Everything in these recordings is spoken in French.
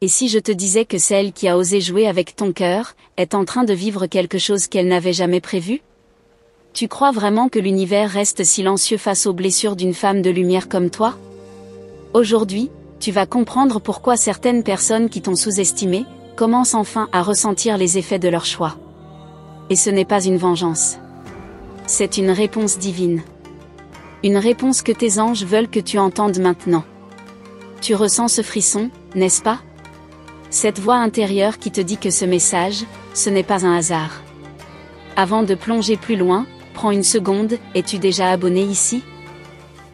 Et si je te disais que celle qui a osé jouer avec ton cœur, est en train de vivre quelque chose qu'elle n'avait jamais prévu? Tu crois vraiment que l'univers reste silencieux face aux blessures d'une femme de lumière comme toi? Aujourd'hui, tu vas comprendre pourquoi certaines personnes qui t'ont sous-estimé, commencent enfin à ressentir les effets de leur choix. Et ce n'est pas une vengeance. C'est une réponse divine. Une réponse que tes anges veulent que tu entendes maintenant. Tu ressens ce frisson, n'est-ce pas? Cette voix intérieure qui te dit que ce message, ce n'est pas un hasard. Avant de plonger plus loin, prends une seconde, es-tu déjà abonné ici?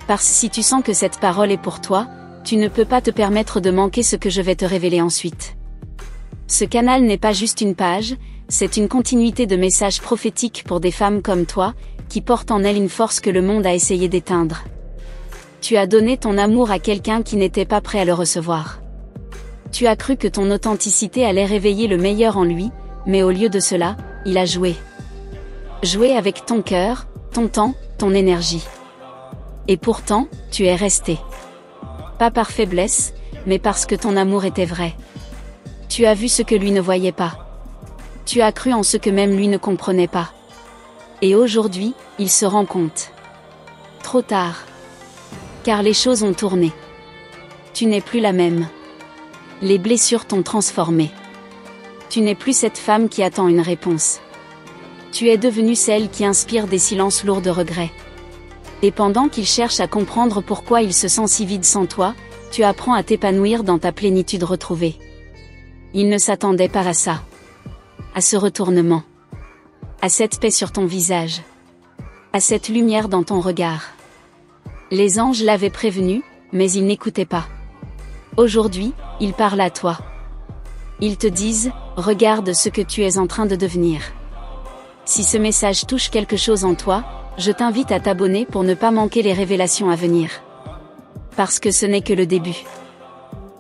Parce que si tu sens que cette parole est pour toi, tu ne peux pas te permettre de manquer ce que je vais te révéler ensuite. Ce canal n'est pas juste une page, c'est une continuité de messages prophétiques pour des femmes comme toi, qui portent en elles une force que le monde a essayé d'éteindre. Tu as donné ton amour à quelqu'un qui n'était pas prêt à le recevoir. Tu as cru que ton authenticité allait réveiller le meilleur en lui, mais au lieu de cela, il a joué. Joué avec ton cœur, ton temps, ton énergie. Et pourtant, tu es resté. Pas par faiblesse, mais parce que ton amour était vrai. Tu as vu ce que lui ne voyait pas. Tu as cru en ce que même lui ne comprenait pas. Et aujourd'hui, il se rend compte. Trop tard. Car les choses ont tourné. Tu n'es plus la même. Les blessures t'ont transformé. Tu n'es plus cette femme qui attend une réponse. Tu es devenue celle qui inspire des silences lourds de regrets. Et pendant qu'il cherche à comprendre pourquoi il se sent si vide sans toi, tu apprends à t'épanouir dans ta plénitude retrouvée. Il ne s'attendait pas à ça. À ce retournement. À cette paix sur ton visage. À cette lumière dans ton regard. Les anges l'avaient prévenu, mais ils n'écoutaient pas. Aujourd'hui, ils parlent à toi. Ils te disent, regarde ce que tu es en train de devenir. Si ce message touche quelque chose en toi, je t'invite à t'abonner pour ne pas manquer les révélations à venir. Parce que ce n'est que le début.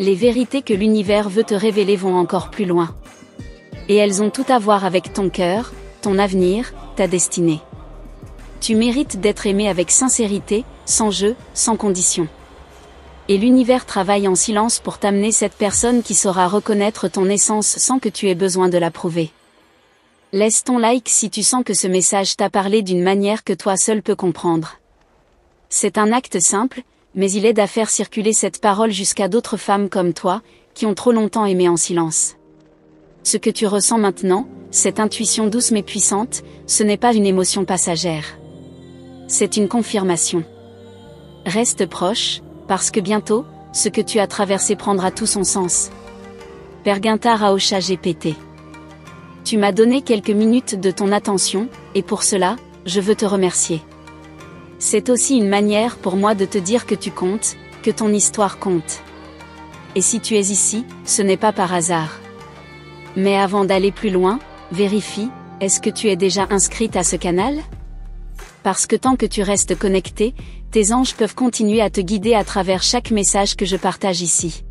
Les vérités que l'univers veut te révéler vont encore plus loin. Et elles ont tout à voir avec ton cœur, ton avenir, ta destinée. Tu mérites d'être aimé avec sincérité, sans jeu, sans condition. Et l'univers travaille en silence pour t'amener cette personne qui saura reconnaître ton essence sans que tu aies besoin de la prouver. Laisse ton like si tu sens que ce message t'a parlé d'une manière que toi seul peux comprendre. C'est un acte simple, mais il aide à faire circuler cette parole jusqu'à d'autres femmes comme toi, qui ont trop longtemps aimé en silence. Ce que tu ressens maintenant, cette intuition douce mais puissante, ce n'est pas une émotion passagère. C'est une confirmation. Reste proche, parce que bientôt, ce que tu as traversé prendra tout son sens. Père Guintard a hocha GPT. Tu m'as donné quelques minutes de ton attention, et pour cela, je veux te remercier. C'est aussi une manière pour moi de te dire que tu comptes, que ton histoire compte. Et si tu es ici, ce n'est pas par hasard. Mais avant d'aller plus loin, vérifie, est-ce que tu es déjà inscrite à ce canal? Parce que tant que tu restes connecté, tes anges peuvent continuer à te guider à travers chaque message que je partage ici.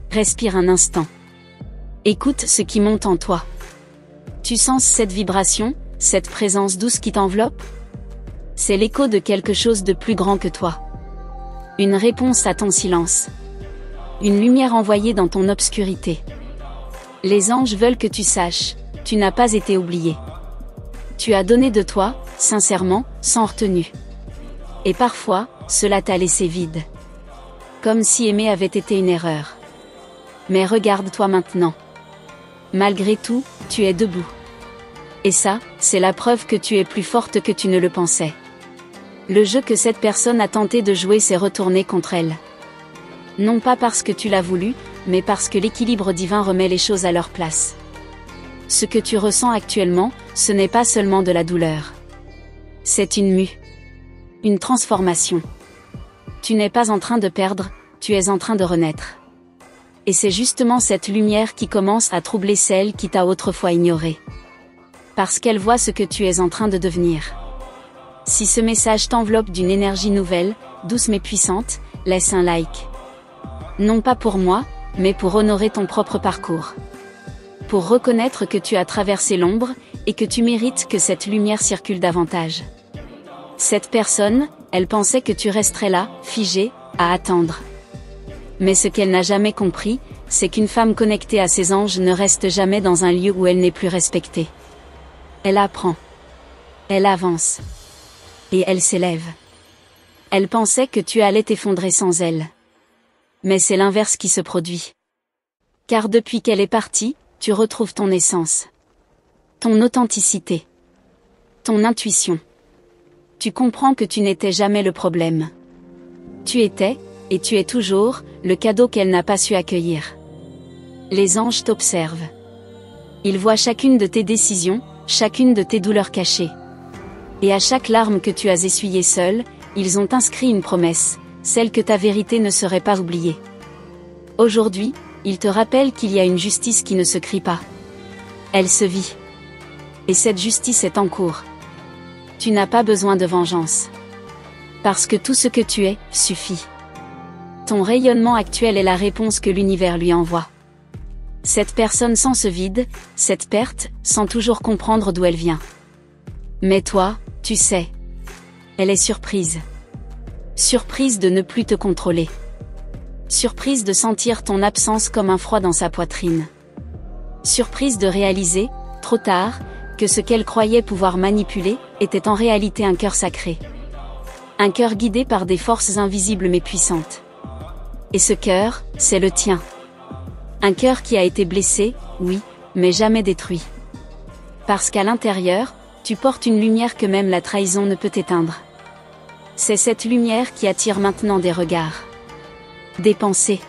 Respire un instant. Écoute ce qui monte en toi. Tu sens cette vibration, cette présence douce qui t'enveloppe? C'est l'écho de quelque chose de plus grand que toi. Une réponse à ton silence. Une lumière envoyée dans ton obscurité. Les anges veulent que tu saches, tu n'as pas été oublié. Tu as donné de toi, sincèrement, sans retenue. Et parfois, cela t'a laissé vide. Comme si aimer avait été une erreur. Mais regarde-toi maintenant. Malgré tout, tu es debout. Et ça, c'est la preuve que tu es plus forte que tu ne le pensais. Le jeu que cette personne a tenté de jouer s'est retourné contre elle. Non pas parce que tu l'as voulu, mais parce que l'équilibre divin remet les choses à leur place. Ce que tu ressens actuellement, ce n'est pas seulement de la douleur. C'est une mue. Une transformation. Tu n'es pas en train de perdre, tu es en train de renaître. Et c'est justement cette lumière qui commence à troubler celle qui t'a autrefois ignorée. Parce qu'elle voit ce que tu es en train de devenir. Si ce message t'enveloppe d'une énergie nouvelle, douce mais puissante, laisse un like. Non pas pour moi, mais pour honorer ton propre parcours. Pour reconnaître que tu as traversé l'ombre, et que tu mérites que cette lumière circule davantage. Cette personne, elle pensait que tu resterais là, figé, à attendre. Mais ce qu'elle n'a jamais compris, c'est qu'une femme connectée à ses anges ne reste jamais dans un lieu où elle n'est plus respectée. Elle apprend. Elle avance. Et elle s'élève. Elle pensait que tu allais t'effondrer sans elle. Mais c'est l'inverse qui se produit. Car depuis qu'elle est partie, tu retrouves ton essence. Ton authenticité. Ton intuition. Tu comprends que tu n'étais jamais le problème. Tu étais, et tu es toujours, le cadeau qu'elle n'a pas su accueillir. Les anges t'observent. Ils voient chacune de tes décisions, chacune de tes douleurs cachées. Et à chaque larme que tu as essuyée seule, ils ont inscrit une promesse, celle que ta vérité ne serait pas oubliée. Aujourd'hui, ils te rappellent qu'il y a une justice qui ne se crie pas. Elle se vit. Et cette justice est en cours. Tu n'as pas besoin de vengeance. Parce que tout ce que tu es, suffit. Ton rayonnement actuel est la réponse que l'univers lui envoie. Cette personne sent ce vide, cette perte, sans toujours comprendre d'où elle vient. Mais toi, tu sais. Elle est surprise. Surprise de ne plus te contrôler. Surprise de sentir ton absence comme un froid dans sa poitrine. Surprise de réaliser, trop tard, que ce qu'elle croyait pouvoir manipuler, était en réalité un cœur sacré. Un cœur guidé par des forces invisibles mais puissantes. Et ce cœur, c'est le tien. Un cœur qui a été blessé, oui, mais jamais détruit. Parce qu'à l'intérieur, tu portes une lumière que même la trahison ne peut éteindre. C'est cette lumière qui attire maintenant des regards. Des pensées.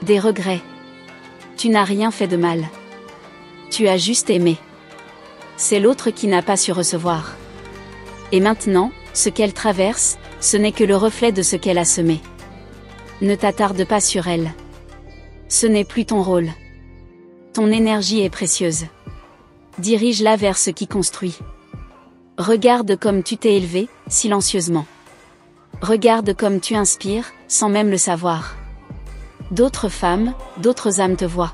Des regrets. Tu n'as rien fait de mal. Tu as juste aimé. C'est l'autre qui n'a pas su recevoir. Et maintenant, ce qu'elle traverse, ce n'est que le reflet de ce qu'elle a semé. Ne t'attarde pas sur elle. Ce n'est plus ton rôle. Ton énergie est précieuse. Dirige-la vers ce qui construit. Regarde comme tu t'es élevé, silencieusement. Regarde comme tu inspires, sans même le savoir. D'autres femmes, d'autres âmes te voient.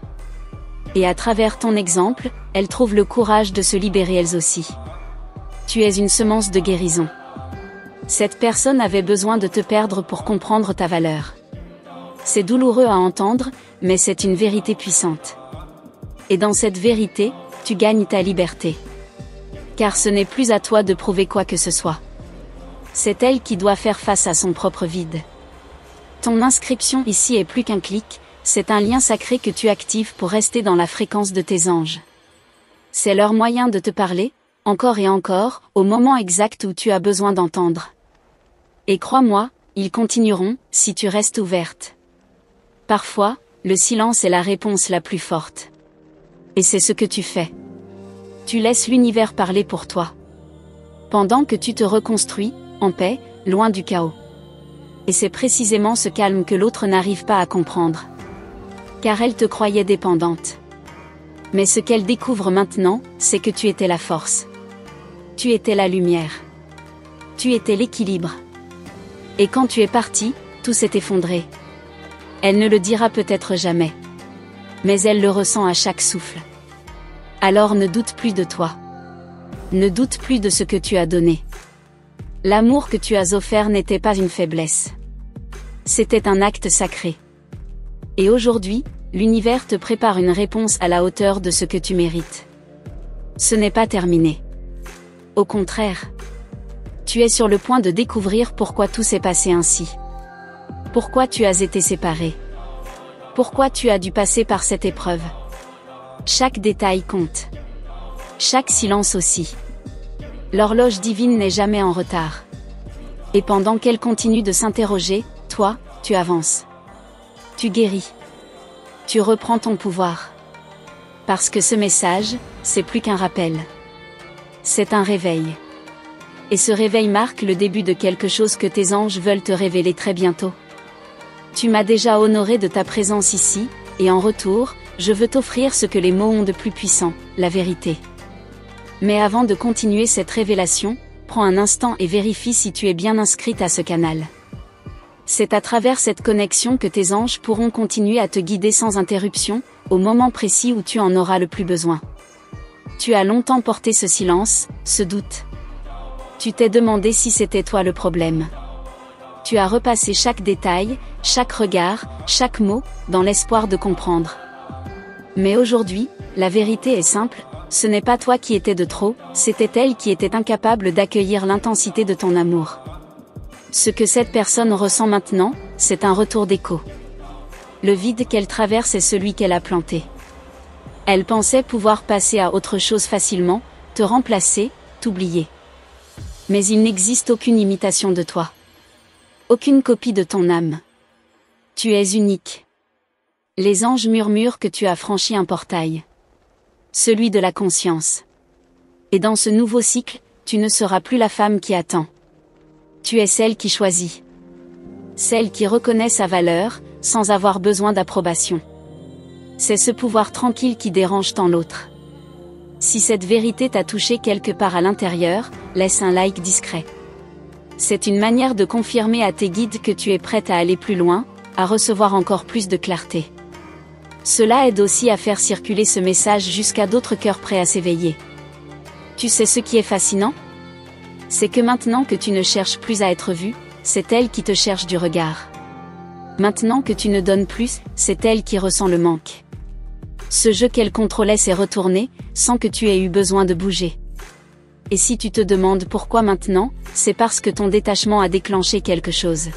Et à travers ton exemple, elles trouvent le courage de se libérer elles aussi. Tu es une semence de guérison. Cette personne avait besoin de te perdre pour comprendre ta valeur. C'est douloureux à entendre, mais c'est une vérité puissante. Et dans cette vérité, tu gagnes ta liberté. Car ce n'est plus à toi de prouver quoi que ce soit. C'est elle qui doit faire face à son propre vide. Ton inscription ici est plus qu'un clic, c'est un lien sacré que tu actives pour rester dans la fréquence de tes anges. C'est leur moyen de te parler, encore et encore, au moment exact où tu as besoin d'entendre. Et crois-moi, ils continueront, si tu restes ouverte. Parfois, le silence est la réponse la plus forte. Et c'est ce que tu fais. Tu laisses l'univers parler pour toi. Pendant que tu te reconstruis, en paix, loin du chaos. Et c'est précisément ce calme que l'autre n'arrive pas à comprendre. Car elle te croyait dépendante. Mais ce qu'elle découvre maintenant, c'est que tu étais la force. Tu étais la lumière. Tu étais l'équilibre. Et quand tu es parti, tout s'est effondré. Elle ne le dira peut-être jamais. Mais elle le ressent à chaque souffle. Alors ne doute plus de toi. Ne doute plus de ce que tu as donné. L'amour que tu as offert n'était pas une faiblesse. C'était un acte sacré. Et aujourd'hui, l'univers te prépare une réponse à la hauteur de ce que tu mérites. Ce n'est pas terminé. Au contraire. Tu es sur le point de découvrir pourquoi tout s'est passé ainsi. Pourquoi tu as été séparé. Pourquoi tu as dû passer par cette épreuve. Chaque détail compte. Chaque silence aussi. L'horloge divine n'est jamais en retard. Et pendant qu'elle continue de s'interroger, toi, tu avances. Tu guéris. Tu reprends ton pouvoir. Parce que ce message, c'est plus qu'un rappel. C'est un réveil. Et ce réveil marque le début de quelque chose que tes anges veulent te révéler très bientôt. Tu m'as déjà honoré de ta présence ici, et en retour, je veux t'offrir ce que les mots ont de plus puissant, la vérité. Mais avant de continuer cette révélation, prends un instant et vérifie si tu es bien inscrite à ce canal. C'est à travers cette connexion que tes anges pourront continuer à te guider sans interruption, au moment précis où tu en auras le plus besoin. Tu as longtemps porté ce silence, ce doute. Tu t'es demandé si c'était toi le problème. Tu as repassé chaque détail, chaque regard, chaque mot, dans l'espoir de comprendre. Mais aujourd'hui, la vérité est simple, ce n'est pas toi qui étais de trop, c'était elle qui était incapable d'accueillir l'intensité de ton amour. Ce que cette personne ressent maintenant, c'est un retour d'écho. Le vide qu'elle traverse est celui qu'elle a planté. Elle pensait pouvoir passer à autre chose facilement, te remplacer, t'oublier. Mais il n'existe aucune imitation de toi. Aucune copie de ton âme. Tu es unique. Les anges murmurent que tu as franchi un portail. Celui de la conscience. Et dans ce nouveau cycle, tu ne seras plus la femme qui attend. Tu es celle qui choisit. Celle qui reconnaît sa valeur, sans avoir besoin d'approbation. C'est ce pouvoir tranquille qui dérange tant l'autre. Si cette vérité t'a touché quelque part à l'intérieur, laisse un like discret. C'est une manière de confirmer à tes guides que tu es prête à aller plus loin, à recevoir encore plus de clarté. Cela aide aussi à faire circuler ce message jusqu'à d'autres cœurs prêts à s'éveiller. Tu sais ce qui est fascinant ? C'est que maintenant que tu ne cherches plus à être vue, c'est elle qui te cherche du regard. Maintenant que tu ne donnes plus, c'est elle qui ressent le manque. Ce jeu qu'elle contrôlait s'est retourné, sans que tu aies eu besoin de bouger. Et si tu te demandes pourquoi maintenant, c'est parce que ton détachement a déclenché quelque chose.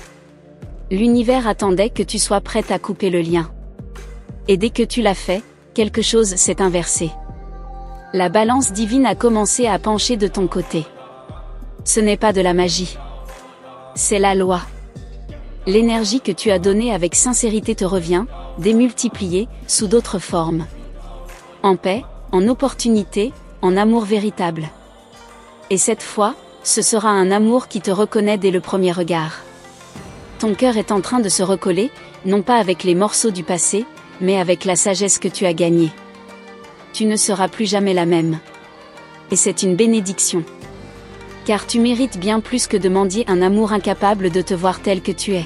L'univers attendait que tu sois prête à couper le lien. Et dès que tu l'as fait, quelque chose s'est inversé. La balance divine a commencé à pencher de ton côté. Ce n'est pas de la magie. C'est la loi. L'énergie que tu as donnée avec sincérité te revient, démultipliée, sous d'autres formes. En paix, en opportunité, en amour véritable. Et cette fois, ce sera un amour qui te reconnaît dès le premier regard. Ton cœur est en train de se recoller, non pas avec les morceaux du passé, mais avec la sagesse que tu as gagnée. Tu ne seras plus jamais la même. Et c'est une bénédiction. Car tu mérites bien plus que de mendier un amour incapable de te voir tel que tu es.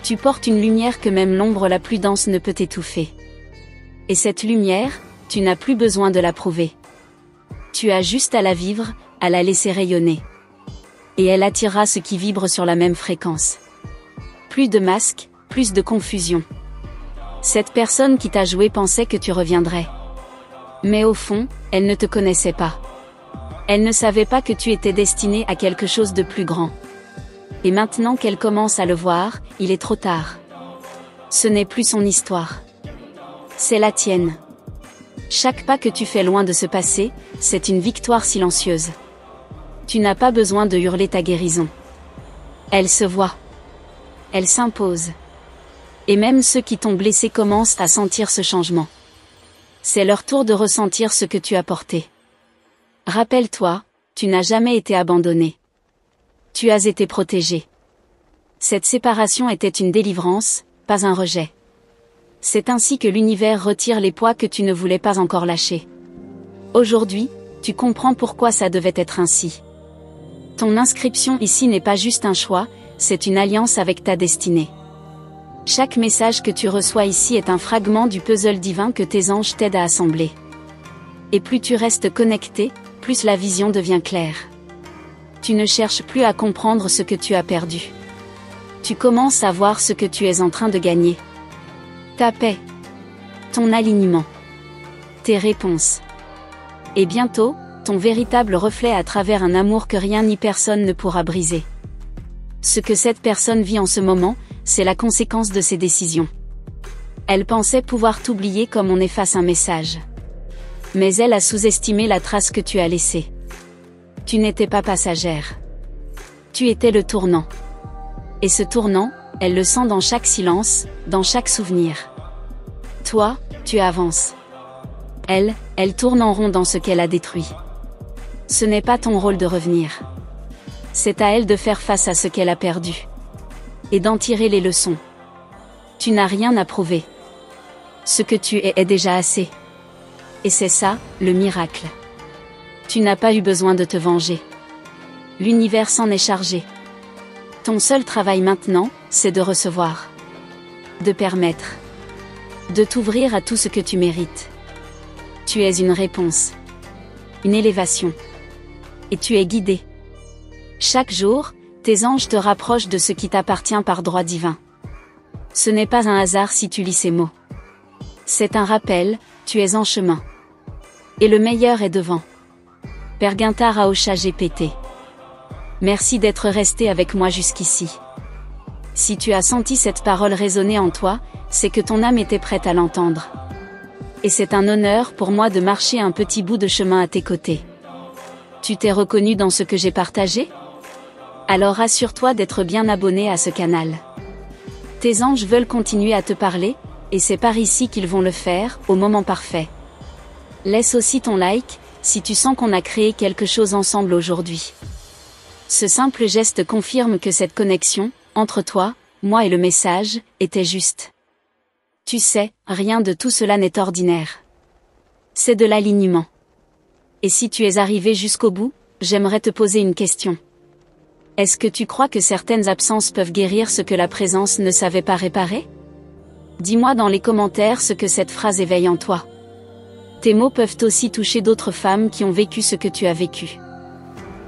Tu portes une lumière que même l'ombre la plus dense ne peut étouffer. Et cette lumière, tu n'as plus besoin de la prouver. Tu as juste à la vivre, à la laisser rayonner. Et elle attirera ceux qui vibrent sur la même fréquence. Plus de masques, plus de confusion. Cette personne qui t'a joué pensait que tu reviendrais. Mais au fond, elle ne te connaissait pas. Elle ne savait pas que tu étais destiné à quelque chose de plus grand. Et maintenant qu'elle commence à le voir, il est trop tard. Ce n'est plus son histoire. C'est la tienne. Chaque pas que tu fais loin de ce passé, c'est une victoire silencieuse. Tu n'as pas besoin de hurler ta guérison. Elle se voit. Elle s'impose. Et même ceux qui t'ont blessé commencent à sentir ce changement. C'est leur tour de ressentir ce que tu as porté. Rappelle-toi, tu n'as jamais été abandonné. Tu as été protégé. Cette séparation était une délivrance, pas un rejet. C'est ainsi que l'univers retire les poids que tu ne voulais pas encore lâcher. Aujourd'hui, tu comprends pourquoi ça devait être ainsi. Ton inscription ici n'est pas juste un choix, c'est une alliance avec ta destinée. Chaque message que tu reçois ici est un fragment du puzzle divin que tes anges t'aident à assembler. Et plus tu restes connecté, plus la vision devient claire. Tu ne cherches plus à comprendre ce que tu as perdu. Tu commences à voir ce que tu es en train de gagner. Ta paix. Ton alignement. Tes réponses. Et bientôt, ton véritable reflet à travers un amour que rien ni personne ne pourra briser. Ce que cette personne vit en ce moment, c'est la conséquence de ses décisions. Elle pensait pouvoir t'oublier comme on efface un message. Mais elle a sous-estimé la trace que tu as laissée. Tu n'étais pas passagère. Tu étais le tournant. Et ce tournant, elle le sent dans chaque silence, dans chaque souvenir. Toi, tu avances. Elle tourne en rond dans ce qu'elle a détruit. Ce n'est pas ton rôle de revenir. C'est à elle de faire face à ce qu'elle a perdu. Et d'en tirer les leçons. Tu n'as rien à prouver. Ce que tu es est déjà assez. Et c'est ça, le miracle. Tu n'as pas eu besoin de te venger. L'univers s'en est chargé. Ton seul travail maintenant, c'est de recevoir. De permettre. De t'ouvrir à tout ce que tu mérites. Tu es une réponse. Une élévation. Et tu es guidé. Chaque jour, tes anges te rapprochent de ce qui t'appartient par droit divin. Ce n'est pas un hasard si tu lis ces mots. C'est un rappel, tu es en chemin. Et le meilleur est devant. Père Guintard Aosha GPT. Merci d'être resté avec moi jusqu'ici. Si tu as senti cette parole résonner en toi, c'est que ton âme était prête à l'entendre. Et c'est un honneur pour moi de marcher un petit bout de chemin à tes côtés. Tu t'es reconnu dans ce que j'ai partagé ? Alors assure-toi d'être bien abonné à ce canal. Tes anges veulent continuer à te parler, et c'est par ici qu'ils vont le faire, au moment parfait. Laisse aussi ton like, si tu sens qu'on a créé quelque chose ensemble aujourd'hui. Ce simple geste confirme que cette connexion, entre toi, moi et le message, était juste. Tu sais, rien de tout cela n'est ordinaire. C'est de l'alignement. Et si tu es arrivé jusqu'au bout, j'aimerais te poser une question. Est-ce que tu crois que certaines absences peuvent guérir ce que la présence ne savait pas réparer ? Dis-moi dans les commentaires ce que cette phrase éveille en toi. Tes mots peuvent aussi toucher d'autres femmes qui ont vécu ce que tu as vécu.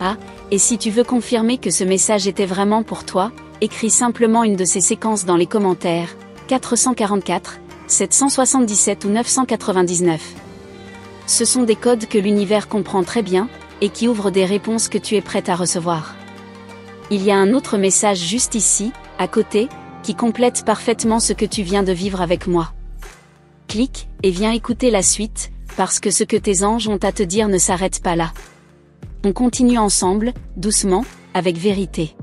Ah, et si tu veux confirmer que ce message était vraiment pour toi, écris simplement une de ces séquences dans les commentaires, 444, 777 ou 999. Ce sont des codes que l'univers comprend très bien, et qui ouvrent des réponses que tu es prête à recevoir. Il y a un autre message juste ici, à côté, qui complète parfaitement ce que tu viens de vivre avec moi. Clique, et viens écouter la suite, parce que ce que tes anges ont à te dire ne s'arrête pas là. On continue ensemble, doucement, avec vérité.